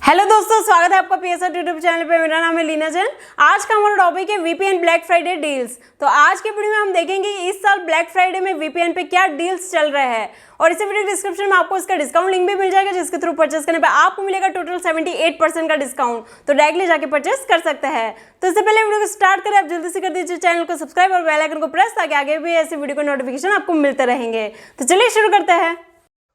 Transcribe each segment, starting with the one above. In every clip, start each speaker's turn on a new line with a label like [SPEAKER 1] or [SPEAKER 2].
[SPEAKER 1] Hello दोस्तों, स्वागत है आपका पीएसआर यूट्यूब चैनल पे। मेरा नाम है लीना जैन। आज का हमारा टॉपिक है वीपीएन ब्लैक फ्राइडे डील्स। तो आज के वीडियो में हम देखेंगे इस साल ब्लैक फ्राइडे में वीपीएन पे क्या डील्स चल रहे हैं, और इसी वीडियो डिस्क्रिप्शन में आपको इसका डिस्काउंट लिंक भी मिल जाएगा, जिसके थ्रू परचेस करने पे आपको मिलेगा टोटल 78% का डिस्काउंट। तो डायरेक्टली जाके परचेस कर सकते हैं। तो इससे पहले वीडियो को स्टार्ट करें, आप जल्दी से कर दीजिए चैनल को सब्सक्राइब और बेल आइकन को प्रेस, ताकि आगे भी ऐसे वीडियो को नोटिफिकेशन आपको मिलते रहेंगे। तो चलिए शुरू करते हैं।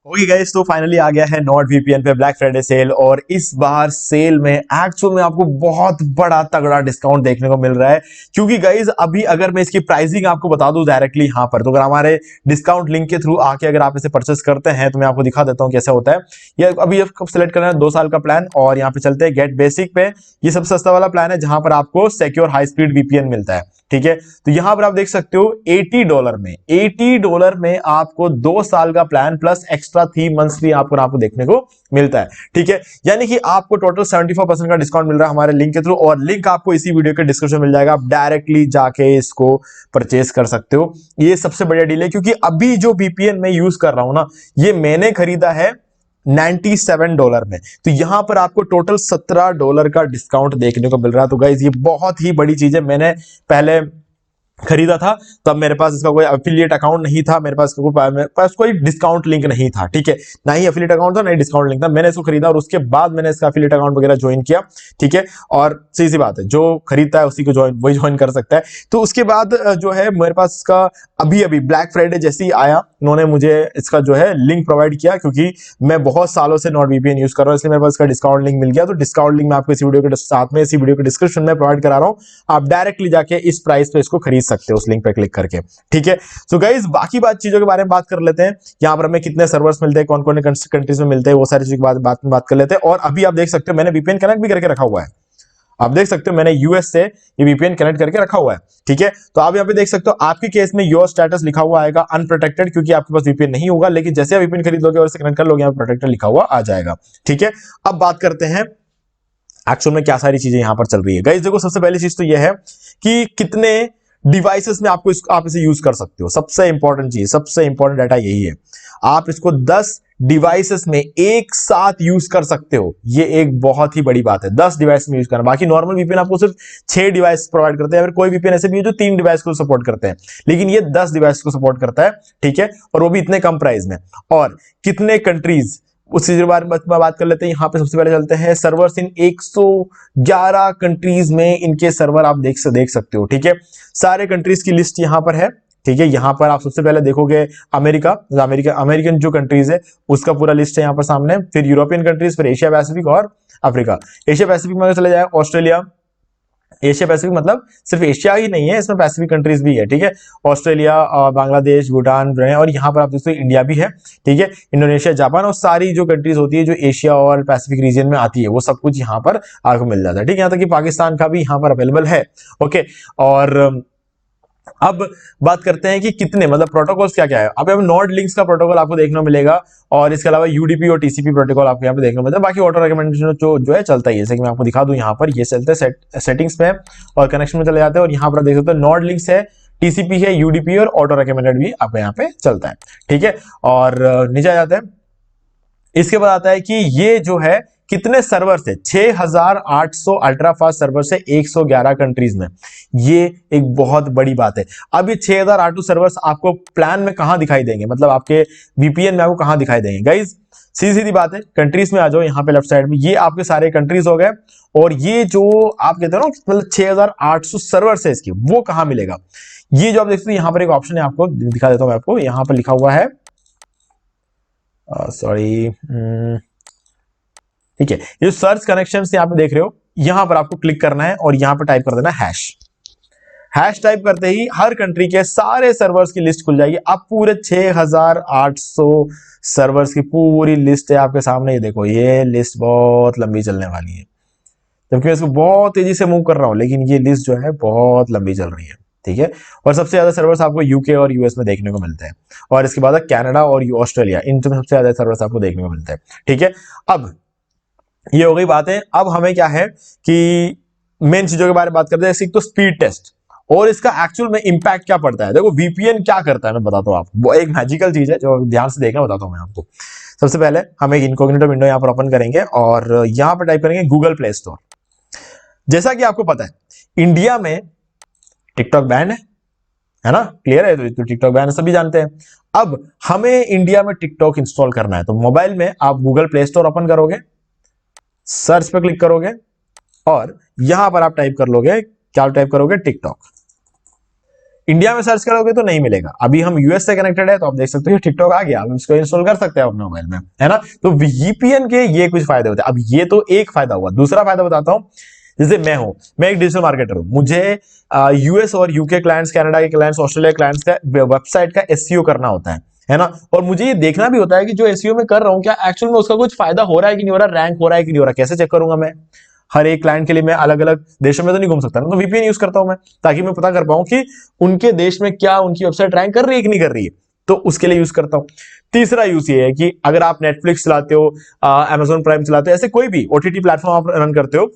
[SPEAKER 2] ओके गाइस, तो फाइनली आ गया है नॉर्ड वीपीएन पे ब्लैक फ्राइडे सेल, और इस बार सेल में एक्चुअल में आपको बहुत बड़ा तगड़ा डिस्काउंट देखने को मिल रहा है। क्योंकि गाइस अभी अगर मैं इसकी प्राइसिंग आपको बता दूं डायरेक्टली यहाँ पर, तो अगर हमारे डिस्काउंट लिंक के थ्रू आके अगर आप इसे परचेस करते हैं तो मैं आपको दिखा देता हूँ कैसे होता है। ये अभी आपको सिलेक्ट करना है 2 साल का प्लान, और यहाँ पे चलते हैं गेट बेसिक पे। ये सबसे सस्ता वाला प्लान है जहां पर आपको सिक्योर हाई स्पीड वीपीएन मिलता है। ठीक है, तो यहां पर आप देख सकते हो $80 में आपको 2 साल का प्लान प्लस एक्स्ट्रा 3 मंथ्स भी आपको देखने को मिलता है। ठीक है, यानी कि आपको टोटल 74% का डिस्काउंट मिल रहा है हमारे लिंक के थ्रू, और लिंक आपको इसी वीडियो के डिस्क्रिप्शन में मिल जाएगा। आप डायरेक्टली जाके इसको परचेस कर सकते हो। ये सबसे बढ़िया डील है, क्योंकि अभी जो वीपीएन मैं यूज कर रहा हूं ना, ये मैंने खरीदा है $97 में, तो यहां पर आपको टोटल $17 का डिस्काउंट देखने को मिल रहा है। तो गाइज ये बहुत ही बड़ी चीज है। मैंने पहले खरीदा था तब मेरे पास इसका कोई एफिलिएट अकाउंट नहीं था, मेरे पास कोई डिस्काउंट लिंक नहीं था। ठीक है, ना ही एफिलिएट अकाउंट था ना ही डिस्काउंट लिंक था। मैंने इसको खरीदा और उसके बाद मैंने इसका एफिलिएट अकाउंट वगैरह ज्वाइन किया। ठीक है, और सही सी बात है, जो खरीदता है उसी को वही ज्वाइन कर सकता है। तो उसके बाद जो है मेरे पास इसका अभी ब्लैक फ्राइडे जैसे ही आया, उन्होंने मुझे इसका जो है लिंक प्रोवाइड किया, क्योंकि मैं बहुत सालों से नॉर्ड वीपीएन यूज कर रहा हूं, इसलिए मेरे पास इसका डिस्काउंट लिंक मिल गया। तो डिस्काउंट लिंक मैं आपको इसी वीडियो के साथ में इसी वीडियो के डिस्क्रिप्शन में प्रोवाइड करा रहा हूं। आप डायरेक्टली जाके इस प्राइस पे इसको खरीद सकते हो उस लिंक पे क्लिक करके। ठीक है, सो गाइस बाकी चीजों के बारे में बात कर लेते हैं। यहाँ पर हमें कितने सर्वर्स मिलते हैं, कौन कौन कंट्रीज में मिलते हैं, वो सारी चीजों की बात कर लेते हैं। और अभी आप देख सकते हो मैंने वीपीएन कनेक्ट भी करके रखा हुआ है। आप देख सकते हो मैंने यूएस से ये वीपीएन कनेक्ट करके रखा हुआ है। ठीक है, तो आप यहाँ पे देख सकते हो आपके केस में योर स्टेटस लिखा हुआ आएगा अनप्रोटेक्टेड, क्योंकि आपके पास वीपीएन नहीं होगा। लेकिन जैसे आप वीपीएन खरीद लोगे और इसे कनेक्ट कर लोगे, यहाँ प्रोटेक्टेड लिखा हुआ आ जाएगा। ठीक है, अब बात करते हैं एक्चुअल में क्या सारी चीजें यहां पर चल रही है। गाइस देखो, सबसे पहली चीज तो यह है कि कितने डिवाइसेस में आप इसे यूज कर सकते हो। सबसे इंपॉर्टेंट डाटा यही है। आप इसको 10 डिवाइसेस में एक साथ यूज कर सकते हो। ये एक बहुत ही बड़ी बात है, 10 डिवाइस में यूज करना। बाकी नॉर्मल वीपीएन आपको सिर्फ 6 डिवाइस प्रोवाइड करते हैं, कोई वीपीएन ऐसे भी है जो 3 डिवाइस को सपोर्ट करते हैं, लेकिन ये 10 डिवाइस को सपोर्ट करता है। ठीक है, और वो भी इतने कम प्राइस में। और कितने कंट्रीज, उस चीज के बारे में बात कर लेते हैं। यहाँ पे सबसे पहले चलते हैं सर्वर्स इन 111 कंट्रीज में इनके सर्वर आप देख सकते हो। ठीक है, सारे कंट्रीज की लिस्ट यहाँ पर है। ठीक है, यहाँ पर आप सबसे पहले देखोगे अमेरिकन जो कंट्रीज है उसका पूरा लिस्ट है यहाँ पर सामने, फिर यूरोपियन कंट्रीज, फिर एशिया पैसिफिक और अफ्रीका। एशिया पैसिफिक में चले जाए ऑस्ट्रेलिया। एशिया पैसिफिक मतलब सिर्फ एशिया ही नहीं है, इसमें पैसिफिक कंट्रीज भी है। ठीक है, ऑस्ट्रेलिया, बांग्लादेश, भूटान, और यहाँ पर आप देखते हो इंडिया भी है। ठीक है, इंडोनेशिया, जापान, और सारी जो कंट्रीज होती है जो एशिया और पैसिफिक रीजन में आती है, वो सब कुछ यहाँ पर आपको मिल जाता है। ठीक है, यहाँ तक कि पाकिस्तान का भी यहाँ पर अवेलेबल है। ओके, और अब बात करते हैं कि कितने मतलब प्रोटोकॉल्स क्या है। अब नॉर्ड लिंक्स का प्रोटोकॉल आपको देखने को मिलेगा, और इसके अलावा यूडीपी और टीसीपी प्रोटोकॉल आपको यहाँ पे देखने को मिलता है। बाकी ऑटो रिकमेंडेशन जो है चलता ही है, जैसे कि मैं आपको दिखा दूं, यहाँ पर ये चलते हैं सेटिंग्स में और कनेक्शन में चले जाते हैं। और यहाँ पर आप देख सकते हो नॉर्ड लिंक्स है, टीसीपी है, यूडीपी और ऑटो रिकमेंडेड भी आपको यहाँ पे चलता है। ठीक है, और नीचे आ जाते हैं। इसके बाद आता है कि ये जो है कितने सर्वर से 6800 अल्ट्रा फास्ट सर्वर से 111 कंट्रीज में। ये एक बहुत बड़ी बात है। अब ये 6800 सर्वर्स आपको प्लान में कहां दिखाई देंगे, मतलब आपके वीपीएन में आपको कहां दिखाई देंगे। गाइज सीधी बात है, कंट्रीज में आ जाओ, यहाँ पे लेफ्ट साइड में ये आपके सारे कंट्रीज हो गए। और ये जो आप कहते हो ना मतलब 6800 सर्वर है इसकी, वो कहां मिलेगा। ये जो आप देखते हो यहाँ पर एक ऑप्शन है, आपको दिखा देता हूं मैं आपको। यहाँ पर लिखा हुआ है ठीक है, ये सर्च कनेक्शन यहाँ पे देख रहे हो, यहां पर आपको क्लिक करना है और यहां पर टाइप कर देना हैश टाइप करते ही हर कंट्री के सारे सर्वर्स की लिस्ट खुल जाएगी। अब पूरे 6800 सर्वर्स की पूरी लिस्ट है आपके सामने। ये देखो, ये लिस्ट बहुत लंबी चलने वाली है, जबकि मैं इसको बहुत तेजी से मूव कर रहा हूं, लेकिन ये लिस्ट जो है बहुत लंबी चल रही है। ठीक है, और सबसे ज्यादा सर्वर्स आपको यूके और यूएस में देखने को मिलते हैं, और इसके बाद कनाडा और ऑस्ट्रेलिया, इन सबसे ज्यादा सर्वर्स आपको देखने को मिलते हैं। ठीक है, अब ये हो गई बात है। अब हमें क्या है कि मेन चीजों के बारे में बात करते हैं, जैसे तो स्पीड टेस्ट और इसका एक्चुअल में इंपैक्ट क्या पड़ता है। देखो वीपीएन क्या करता है मैं बताता हूं आपको, वो एक मैजिकल चीज है जो ध्यान से देखना, बताता हूं मैं आपको। सबसे पहले हम एक इनकॉग्निटो विंडो यहाँ पर ओपन करेंगे और यहाँ पर टाइप करेंगे गूगल प्ले स्टोर। जैसा कि आपको पता है इंडिया में टिकटॉक बैन है ना, क्लियर है, तो टिकटॉक बैन सभी जानते हैं। अब हमें इंडिया में टिकटॉक इंस्टॉल करना है, तो मोबाइल में आप गूगल प्ले स्टोर ओपन करोगे, सर्च पे क्लिक करोगे और यहां पर आप टाइप कर लोगे, क्या टाइप करोगे, टिकटॉक। इंडिया में सर्च करोगे तो नहीं मिलेगा, अभी हम यूएस से कनेक्टेड है तो आप देख सकते हो टिकटॉक आ गया, आप इसको इंस्टॉल कर सकते हैं अपने मोबाइल में, है ना। तो वीपीएन के ये कुछ फायदे होते हैं। अब ये तो एक फायदा हुआ, दूसरा फायदा बताता हूं। जैसे मैं एक डिजिटल मार्केटर हूं, मुझे यूएस और यूके क्लाइंट्स, कनाडा के क्लाइंट्स, ऑस्ट्रेलिया क्लाइंट्स का वेबसाइट का एसईओ करना होता है ना। और मुझे ये देखना भी होता है कि जो एसईओ में कर रहा हूं क्या एक्चुअल में उसका कुछ फायदा हो रहा है कि नहीं हो रहा, रैंक हो रहा है कि नहीं हो रहा, कैसे चेक करूंगा मैं। हर एक क्लाइंट के लिए मैं अलग अलग देशों में तो नहीं घूम सकता ना, तो वीपीएन यूज करता हूं मैं, ताकि मैं पता कर पाऊं कि उनके देश में क्या उनकी वेबसाइट रैंक कर रही है कि नहीं कर रही है, तो उसके लिए यूज करता हूं। तीसरा यूज ये है कि अगर आप नेटफ्लिक्स चलाते हो, अमेजॉन प्राइम चलाते हो, ऐसे कोई भी ओटीटी प्लेटफॉर्म आप रन करते हो,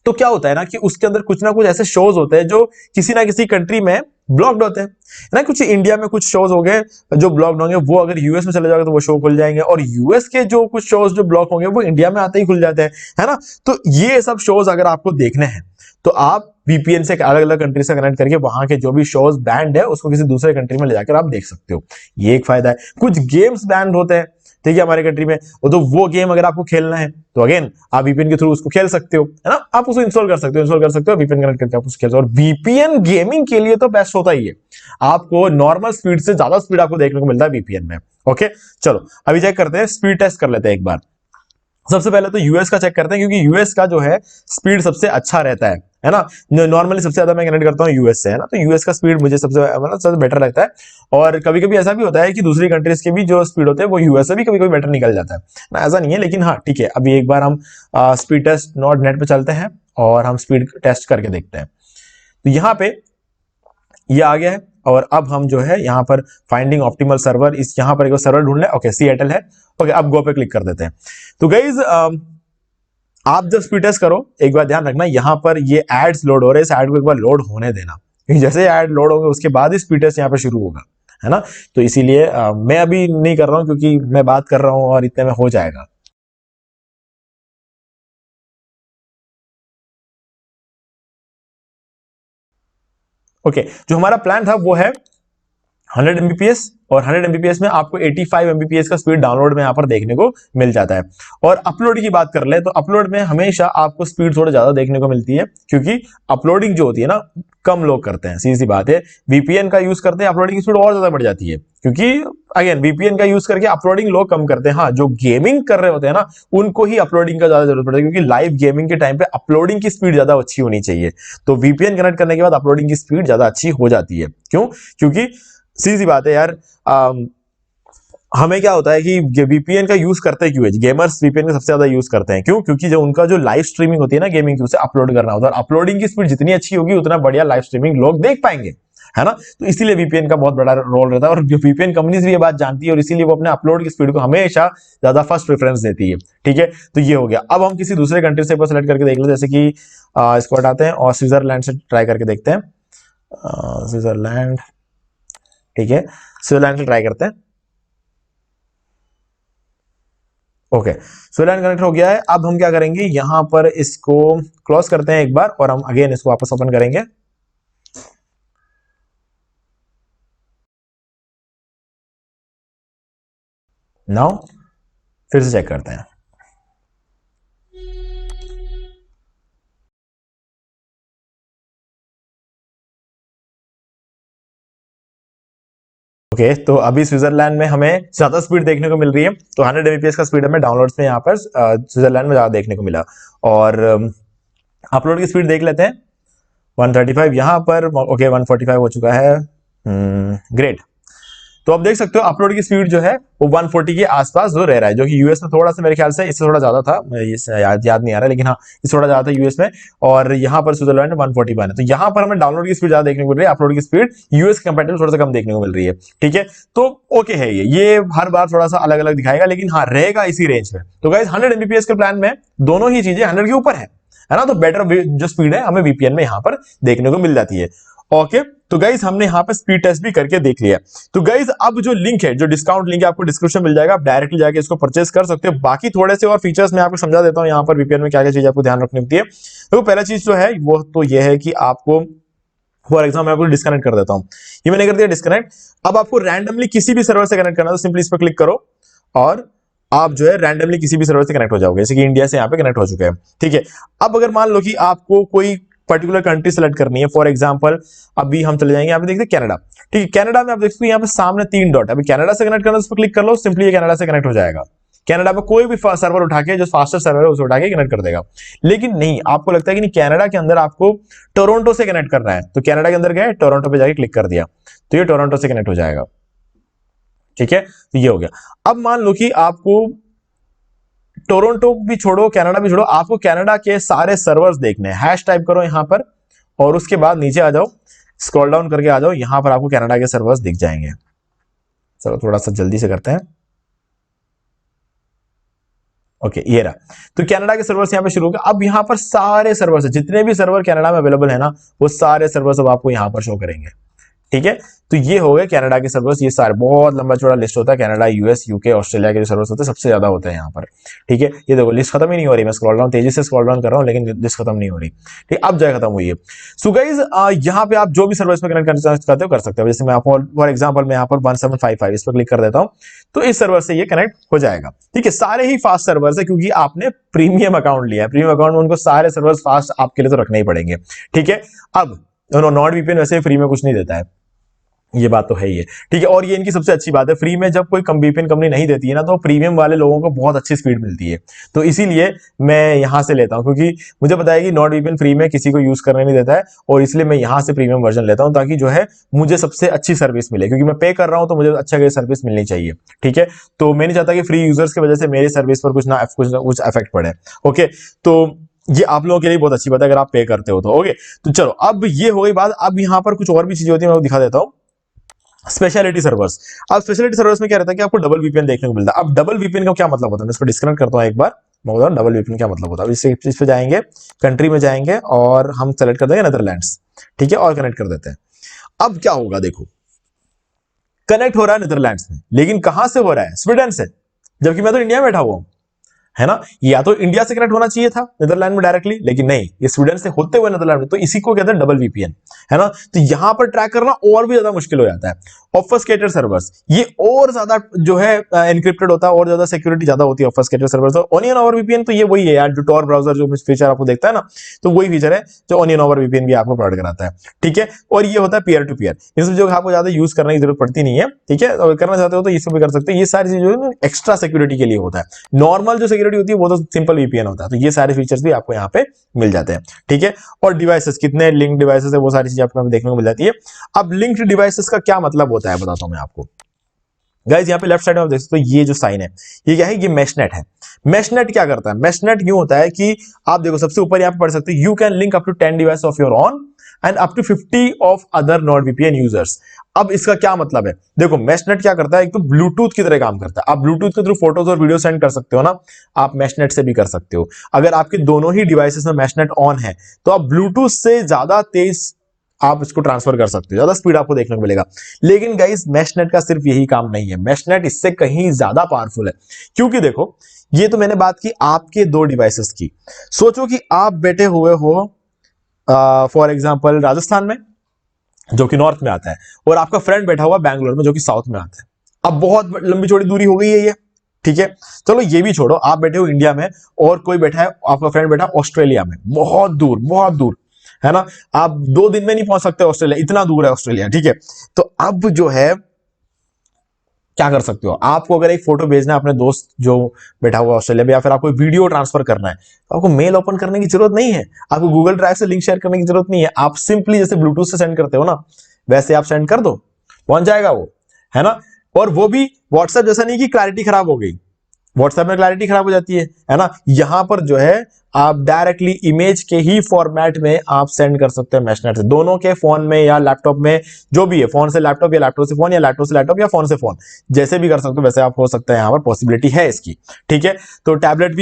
[SPEAKER 2] तो क्या होता है ना कि उसके अंदर कुछ ना कुछ ऐसे शोज होते हैं जो किसी ना किसी कंट्री में ब्लॉक्ड होते हैं ना। कुछ इंडिया में कुछ शोज हो गए जो ब्लॉक्ड होंगे, वो अगर यूएस में चले जाओगे तो वो शो खुल जाएंगे, और यूएस के जो कुछ शोज जो ब्लॉक होंगे वो इंडिया में आते ही खुल जाते हैं, है ना। तो ये सब शोज अगर आपको देखने हैं तो आप वीपीएन से अलग अलग कंट्री से कनेक्ट करके वहां के जो भी शोज बैंड है उसको किसी दूसरे कंट्री में ले जाकर आप देख सकते हो, ये एक फायदा है। कुछ गेम्स बैंड होते हैं, ठीक है, हमारे कंट्री में, तो वो गेम अगर आपको खेलना है तो अगेन आप वीपीएन के थ्रू उसको खेल सकते हो, है ना। आप उसको इंस्टॉल कर सकते हो, वीपीएन कनेक्ट करके आप उसको खेल सकते हो। और वीपीएन गेमिंग के लिए तो बेस्ट होता ही है, आपको नॉर्मल स्पीड से ज्यादा स्पीड आपको देखने को मिलता है वीपीएन में। ओके, चलो अभी चेक करते हैं, स्पीड टेस्ट कर लेते हैं एक बार। सबसे पहले तो यूएस का चेक करते हैं, क्योंकि यूएस का जो है स्पीड सबसे अच्छा रहता है ना। नॉर्मली सबसे ज्यादा मैं कनेक्ट करता हूँ यूएस से, है ना, तो यूएस का स्पीड मुझे सबसे बेटर लगता है। और कभी कभी ऐसा भी होता है कि दूसरी कंट्रीज के भी जो स्पीड होते हैं वो यूएस से भी कभी कभी बेटर निकल जाता है ना, ऐसा नहीं है। लेकिन हाँ ठीक है, अभी एक बार हम स्पीड टेस्ट नॉट नेट पे चलते हैं और हम स्पीड टेस्ट करके देखते हैं। तो यहाँ पे ये आ गया है, और अब हम जो है यहाँ पर फाइंडिंग ऑप्टिमल सर्वर, इस यहाँ पर एक सर्वर ढूंढ ले, ओके सीएटल है, ओके अब गो पे क्लिक कर देते हैं। तो गाइज आप जब स्पीड टेस्ट करो एक बार ध्यान रखना, यहाँ पर ये एड्स लोड हो रहे हैं, इस एड को एक बार लोड होने देना, क्योंकि जैसे एड लोड होंगे उसके बाद ही स्पीड टेस्ट यहाँ पे शुरू होगा, है ना। तो इसीलिए मैं अभी नहीं कर रहा हूँ क्योंकि मैं बात कर रहा हूँ और इतने में हो जाएगा। ओके, जो हमारा प्लान था वो है 100 Mbps, और 100 Mbps में आपको 85 Mbps का स्पीड डाउनलोड में यहाँ पर देखने को मिल जाता है। और अपलोड की बात कर ले तो अपलोड में हमेशा आपको स्पीड थोड़ा ज्यादा देखने को मिलती है, क्योंकि अपलोडिंग जो होती है ना कम लोग करते हैं, सीधी सी बात है। वीपीएन का यूज करते हैं, अपलोडिंग स्पीड और ज्यादा बढ़ जाती है, क्योंकि अगेन वीपीएन का यूज करके अपलोडिंग लोग कम करते हैं। हाँ, जो गेमिंग कर रहे होते हैं ना उनको ही अपलोडिंग का ज्यादा जरूरत पड़ती है, क्योंकि लाइव गेमिंग के टाइम पे अपलोडिंग की स्पीड ज्यादा अच्छी होनी चाहिए। तो वीपीएन कनेक्ट करने के बाद अपलोडिंग की स्पीड ज्यादा अच्छी हो जाती है। क्यों? क्योंकि सीधी सी बात है यार, हमें क्या होता है कि वीपीएन का यूज करते क्यों है, गेमर्स वीपीएन का सबसे ज्यादा यूज करते हैं। क्यों? क्योंकि जो उनका जो लाइव स्ट्रीमिंग होती है ना गेमिंग की, उसे अपलोड करना होता है, और अपलोडिंग की स्पीड जितनी अच्छी होगी उतना बढ़िया लाइव स्ट्रीमिंग लोग देख पाएंगे, है ना। तो इसीलिए वीपीएन का बहुत बड़ा रोल रहता है, और जो वीपीएन कंपनीज भी ये बात जानती है, और इसीलिए वो अपने अपलोड की स्पीड को हमेशा ज्यादा फर्स्ट प्रेफरेंस देती है। ठीक है, तो ये हो गया। अब हम किसी दूसरे कंट्री से सेलेक्ट करके देख लेते हैं, जैसे कि इसको हटाते हैं और स्विट्जरलैंड से ट्राई करके देखते हैं। स्विट्जरलैंड, ठीक है, स्विट्जरलैंड से ट्राई करते हैं। ओके, स्विट्जरलैंड कनेक्ट हो गया है। अब हम क्या करेंगे, यहां पर इसको क्लोज करते हैं एक बार, और हम अगेन इसको वापस ओपन करेंगे। नाउ फिर से चेक करते हैं। ओके, तो अभी स्विट्जरलैंड में हमें ज्यादा स्पीड देखने को मिल रही है, तो 100 Mbps का स्पीड हमें डाउनलोड्स में यहाँ पर स्विट्जरलैंड में ज्यादा देखने को मिला। और अपलोड की स्पीड देख लेते हैं, 135 यहाँ पर, ओके 145 हो चुका है। ग्रेट। तो आप देख सकते हो अपलोड की स्पीड जो है वो 140 के आसपास जो रह रहा है, जो कि यूएस में थोड़ा सा मेरे ख्याल से इससे थोड़ा ज्यादा था, ये याद नहीं आ रहा, लेकिन हाँ इससे थोड़ा ज्यादा था यूएस में, और यहाँ पर स्विट्जरलैंड में 141 है। तो यहाँ पर हमें डाउनलोड की स्पीड ज्यादा देखने को मिल रही है, अपलोड की स्पीड यूएस के कंपेरेटिव थोड़ा सा कम देखने को मिल रही है। ठीक है, तो ओके है, ये हर बार थोड़ा सा अलग अलग दिखाएगा, लेकिन हाँ रहेगा इसी रेंज में। तो गाइस 100 Mbps के प्लान में दोनों ही चीजें 100 के ऊपर है ना, तो बेटर जो स्पीड है हमें वीपीएन में यहाँ पर देखने को मिल जाती है। ओके, तो गाइज हमने यहाँ पे स्पीड टेस्ट भी करके देख लिया। तो गाइज अब जो लिंक है, जो डिस्काउंट लिंक है, आपको डिस्क्रिप्शन मिल जाएगा, आप डायरेक्टली जाके इसको परचेस कर सकते हो। बाकी थोड़े से और फीचर्स मैं आपको समझा देता हूँ यहाँ पर वीपीएन में क्या क्या चीज आपको ध्यान रखनी होती है। तो पहला चीज जो है वो तो ये है कि आपको फॉर एग्जाम्पल मैं आपको डिस्कनेक्ट कर देता हूँ, ये मैंने कर दिया डिस्कनेक्ट। अब आपको रैंडमली किसी भी सर्वर से कनेक्ट करना है तो सिंपली इस पर क्लिक करो और आप जो है रैंडमली किसी भी सर्वर से कनेक्ट हो जाओगे, जैसे कि इंडिया से यहाँ पे कनेक्ट हो चुके हैं, ठीक है। अब अगर मान लो कि आपको कोई पर्टिकुलर कंट्री सेलेक्ट करनी है, फॉर एग्जांपल अभी हम चले जाएंगे यहाँ पे, देखते हैं कनाडा, ठीक है। कनाडा में आप देखते हो यहाँ पे सामने 3 डॉट, अभी कनाडा से कनेक्ट करना है उस पर क्लिक कर लो, सिंपली ये कनाडा से कनेक्ट हो जाएगा। कनाडा में कोई भी सर्वर उठा के, जो फास्टेस्ट सर्वर है उसे उठा के कनेक्ट कर देगा। लेकिन नहीं, आपको लगता है कि नहीं, कनाडा के अंदर आपको टोरंटो से कनेक्ट करना है, तो कनाडा के अंदर गए, टोरंटो पे जाके क्लिक कर दिया, तो ये टोरंटो से कनेक्ट हो जाएगा, ठीक है। तो ये हो गया। अब मान लो कि आपको टोरंटो भी छोड़ो, कनाडा भी छोड़ो, आपको कनाडा के सारे सर्वर्स देखने हैं, हैश टाइप करो यहां पर और उसके बाद नीचे आ जाओ, स्क्रॉल डाउन करके आ जाओ, यहां पर आपको कनाडा के सर्वर्स दिख जाएंगे। चलो थोड़ा सा जल्दी से करते हैं। ओके, ये रहा। तो कनाडा के सर्वर्स यहां पे शुरू हो गए। अब यहां पर सारे सर्वर्स, जितने भी सर्वर कनाडा में अवेलेबल है ना, वो सारे सर्वर्स अब आपको यहां पर शो करेंगे, ठीक है। तो ये हो गए कनाडा के सर्वर्स, ये सारे बहुत लंबा चौड़ा लिस्ट होता है। कनाडा, यूएस, यूके, ऑस्ट्रेलिया के जो सर्वर्स होते हैं सबसे ज्यादा होते हैं यहाँ पर, ठीक है। ये देखो लिस्ट खत्म ही नहीं हो रही, मैं स्क्रॉल डाउन तेजी से स्क्रॉल डाउन कर रहा हूँ लेकिन लिस्ट खत्म नहीं हो रही, ठीक। अब जाए खत्म हुई है। सो गाइस यहाँ पे आप जो भी सर्वर्स में कनेक्ट करना चाहते हो कर सकते हो। जैसे मैं आपको फॉर एग्जाम्पल मैं यहाँ पर 1755 इस पर क्लिक कर देता हूँ, तो इस सर्वर से ये कनेक्ट हो जाएगा, ठीक है। सारे ही फास्ट सर्वर्स है क्योंकि आपने प्रीमियम अकाउंट लिया है, प्रीमियम अकाउंट में उनको सारे सर्वर्स फास्ट आपके लिए तो रखने ही पड़ेंगे, ठीक है। अब नॉर्ड वीपीएन वैसे फ्री में कुछ नहीं देता है, ये बात तो है ही है, ठीक है। और ये इनकी सबसे अच्छी बात है, फ्री में जब कोई वीपीएन कंपनी नहीं देती है ना, तो प्रीमियम वाले लोगों को बहुत अच्छी स्पीड मिलती है। तो इसीलिए मैं यहां से लेता हूं, क्योंकि मुझे पता है कि नॉर्ड वीपीएन फ्री में किसी को यूज करने नहीं देता है, और इसलिए मैं यहां से प्रीमियम वर्जन लेता हूं, ताकि जो है मुझे सबसे अच्छी सर्विस मिले, क्योंकि मैं पे कर रहा हूं तो मुझे अच्छा सर्विस मिलनी चाहिए, ठीक है। तो मैं नहीं चाहता कि फ्री यूजर्स की वजह से मेरी सर्विस पर कुछ इफेक्ट पड़े, ओके। तो ये आप लोगों के लिए बहुत अच्छी बात है अगर आप पे करते हो तो, ओके। तो चलो अब ये हो गई बात। अब यहाँ पर कुछ और भी चीजें होती है, मैं दिखा देता हूँ। Speciality servers. अब स्पेशलिटी सर्वर्स में क्या रहता है कि आपको डबल वीपीएन देखने को मिलता है। अब डबल वीपीएन का क्या मतलब होता है, मैं इसको डिस्कनेक्ट करता हूं एक बार, मैं बताऊं डबल वीपीएन क्या मतलब होता है। इस पे जाएंगे, कंट्री में जाएंगे और हम सेलेक्ट कर देंगे नेदरलैंड्स, ठीक है, और कनेक्ट कर देते हैं। अब क्या होगा, देखो कनेक्ट हो रहा है नेदरलैंड्स में, लेकिन कहां से हो रहा है, स्वीडन से, जबकि मैं तो इंडिया में बैठा हुआ हूं, है ना। या तो इंडिया से कनेक्ट होना चाहिए था नेदरलैंड में डायरेक्टली, लेकिन नहीं, ये स्वीडन से होते हुए नेदरलैंड में, तो इसी को कहते हैं डबल वीपीएन, है ना। तो यहां पर ट्रैक करना और भी ज्यादा मुश्किल हो जाता है। ऑब्फस्केटेड सर्वर्स, ये और ज्यादा जो है एनक्रिप्टेड होता है, और ज्यादा सिक्योरिटी ज्यादा होती है ऑब्फस्केटेड सर्वर्स। तो ओनियन ओवर वीपीएन तो ये वही है यार, जो टॉर ब्राउजर जो फीचर आपको देखता है ना, तो वही फीचर है जो ओनियन ओवर वीपीएन भी आपको प्रोवाइड कराता है, ठीक है। और ये होता है पीयर टू पीयर, इसमें जो आपको ज्यादा यूज करने की जरूरत पड़ती नहीं है, ठीक है। अगर करना चाहते हो तो इसको भी कर सकते हो। ये सारी चीजें एक्स्ट्रा सिक्योरिटी के लिए होता है, नॉर्मल जो सिक्योरिटी होती है वो तो सिंपल वीपीएन होता है। तो ये सारे फीचर्स भी आपको यहाँ पे मिल जाते हैं, ठीक है। और डिवाइसेस, कितने लिंक डिवाइसेस है, वो सारी चीजें आपको देखने को मिल जाती है। अब लिंक्ड डिवाइसेस का क्या मतलब होता है बताता हूं मैं आपको। गाइस यहाँ पे लेफ्ट साइड में आप देख सकते हो, ये जो साइन है ये क्या है, ये मेशनेट है। मेशनेट क्या करता है, मेशनेट यूं होता है कि आप देखो सबसे ऊपर यहाँ पे पढ़ सकते हो, you can link up to 10 device of your own and up to 50 of other not VPN users. अब इसका क्या मतलब है, देखो मेशनेट क्या करता है, एक तो ब्लूटूथ की तरह काम करता है। आप ब्लूटूथ के थ्रू फोटोज और वीडियो सेंड कर सकते हो ना, आप मेशनेट से भी कर सकते हो। अगर आपके दोनों ही डिवाइसेस में मेशनेट ऑन है तो आप ब्लूटूथ से ज्यादा तेज आप इसको ट्रांसफर कर सकते हो, ज्यादा स्पीड आपको देखने को मिलेगा। लेकिन गाइस मेशनेट का सिर्फ यही काम नहीं है, मेशनेट इससे कहीं ज्यादा पावरफुल है। क्योंकि देखो ये तो मैंने बात की आपके 2 डिवाइसेस की, सोचो कि आप बैठे हुए हो फॉर एग्जांपल राजस्थान में, जो कि नॉर्थ में आता है, और आपका फ्रेंड बैठा हुआ बैंगलोर में, जो कि साउथ में आता है। अब बहुत लंबी चौड़ी दूरी हो गई है ये, ठीक है। चलो ये भी छोड़ो, आप बैठे हो इंडिया में और कोई बैठा है, आपका फ्रेंड बैठा ऑस्ट्रेलिया में, बहुत दूर, है ना। आप 2 दिन में नहीं पहुंच सकते ऑस्ट्रेलिया, इतना दूर है ऑस्ट्रेलिया, ठीक है। तो अब जो है क्या कर सकते हो, आपको अगर एक फोटो भेजना है अपने दोस्त जो बैठा हुआ ऑस्ट्रेलिया में, या फिर आपको वीडियो ट्रांसफर करना है, तो आपको मेल ओपन करने की जरूरत नहीं है, आपको गूगल ड्राइव से लिंक शेयर करने की जरूरत नहीं है। आप सिंपली जैसे ब्लूटूथ से सेंड करते हो ना, वैसे आप सेंड कर दो, पहुंच जाएगा वो, है ना। और वो भी व्हाट्सएप जैसा नहीं कि क्लैरिटी खराब हो गई, व्हाट्सएप में क्लैरिटी खराब हो जाती है ना। यहां पर जो है आप डायरेक्टली इमेज के ही फॉर्मेट में आप सेंड कर सकते हैं मैशनेट से, दोनों के फोन में या लैपटॉप में, जो भी है, फोन से लैपटॉप या लैपटॉप से फोन या लैपटॉप से लैपटॉप या फोन से फोन, जैसे भी कर सकते हो वैसे आप हो सकता है, यहाँ पर पॉसिबिलिटी है इसकी। ठीक है, तो टैबलेट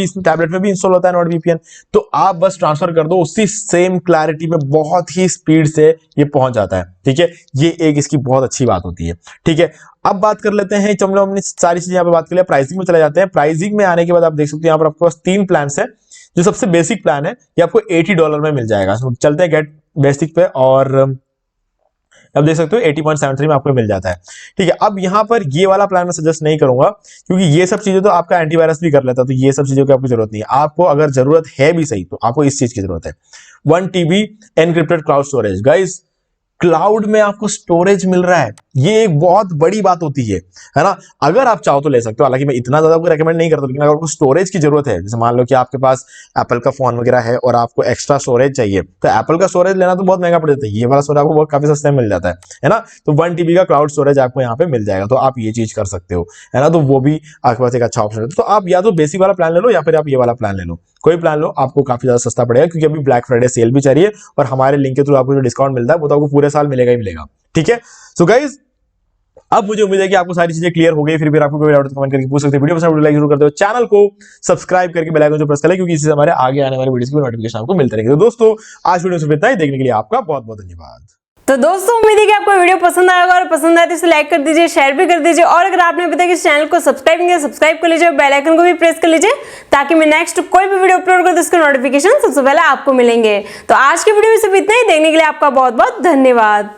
[SPEAKER 2] में भी इंस्टॉल होता है नॉट वीपीएन, तो आप बस ट्रांसफर कर दो, उसी सेम क्लैरिटी में बहुत ही स्पीड से ये पहुंच जाता है। ठीक है, ये एक इसकी बहुत अच्छी बात होती है। ठीक है, अब बात कर लेते हैं, चलो हमने सारी चीजें यहाँ पे बात कर लिया, प्राइसिंग में चले जाते हैं। प्राइसिंग में आने के बाद आप देख सकते हैं यहाँ पर आपके पास 3 प्लान है। जो सबसे बेसिक प्लान है ये आपको $80 में मिल जाएगा। चलते हैं गेट बेसिक पे, और अब देख सकते हो 80.73 में आपको मिल जाता है। ठीक है, अब यहाँ पर ये वाला प्लान मैं सजेस्ट नहीं करूंगा, क्योंकि ये सब चीजें तो आपका एंटीवायरस भी कर लेता है, तो ये सब चीजों की आपको जरूरत नहीं है। आपको अगर जरूरत है भी सही, तो आपको इस चीज की जरूरत है, 1 TB encrypted cloud storage. Guys, cloud में आपको स्टोरेज मिल रहा है, ये एक बहुत बड़ी बात होती है ना। अगर आप चाहो तो ले सकते हो, हालांकि मैं इतना ज्यादा आपको रेकमेंड नहीं करता, लेकिन अगर आपको स्टोरेज की जरूरत है, जैसे मान लो कि आपके पास एप्पल का फोन वगैरह है और आपको एक्स्ट्रा स्टोरेज चाहिए, तो एप्पल का स्टोरेज लेना तो बहुत महंगा पड़ जाता है, ये वाला स्टोरेज आपको बहुत काफी सस्ते में मिल जाता है ना। तो 1 TB का क्लाउड स्टोरेज आपको यहाँ पे मिल जाएगा, तो आप ये चीज कर सकते हो, है ना। तो वो भी आपके पास एक अच्छा ऑप्शन है। तो आप या तो बेसिक वाला प्लान ले लो, या फिर आप ये वाला प्लान ले लो, कोई प्लान लो, आपको काफी ज्यादा सस्ता पड़ेगा, क्योंकि अभी ब्लैक फ्राइडे सेल भी चल रही है, और हमारे लिंक के थ्रू आपको जो डिस्काउंट मिलता है वो तो आपको पूरे साल मिलेगा ही मिलेगा। ठीक है, सो गाइज, अब मुझे उम्मीद है कि आपको सारी चीजें क्लियर हो गई। फिर आपको कोई डाउट तो कमेंट करके पूछ सकते हैं। वीडियो पसंद लाइक जरूर कर दो, चैनल को सब्सक्राइब करके बेल आइकन जो प्रेस कर लें, क्योंकि इससे हमारे आगे आने वाले वीडियोस की नोटिफिकेशन आपको मिलते रहेंगे। तो दोस्तों, आज वीडियो सिर्फ इतना ही, देखने के लिए आपका बहुत बहुत धन्यवाद।
[SPEAKER 1] तो दोस्तों, उम्मीद है कि आपको वीडियो पसंद आएगा, और पसंद आए तो इसे लाइक कर दीजिए, शेयर भी कर दीजिए, और अगर आपने अभी तक इस चैनल को सब्सक्राइब नहीं किया, सब्सक्राइब कर लीजिए, बेल आइकन को भी प्रेस कर लीजिए, ताकि मैं नेक्स्ट कोई भी वीडियो अपलोड करूं तो उसके नोटिफिकेशन सबसे पहले आपको मिलेंगे। तो आज की वीडियो में सिर्फ इतना ही, देखने के लिए आपका बहुत बहुत धन्यवाद।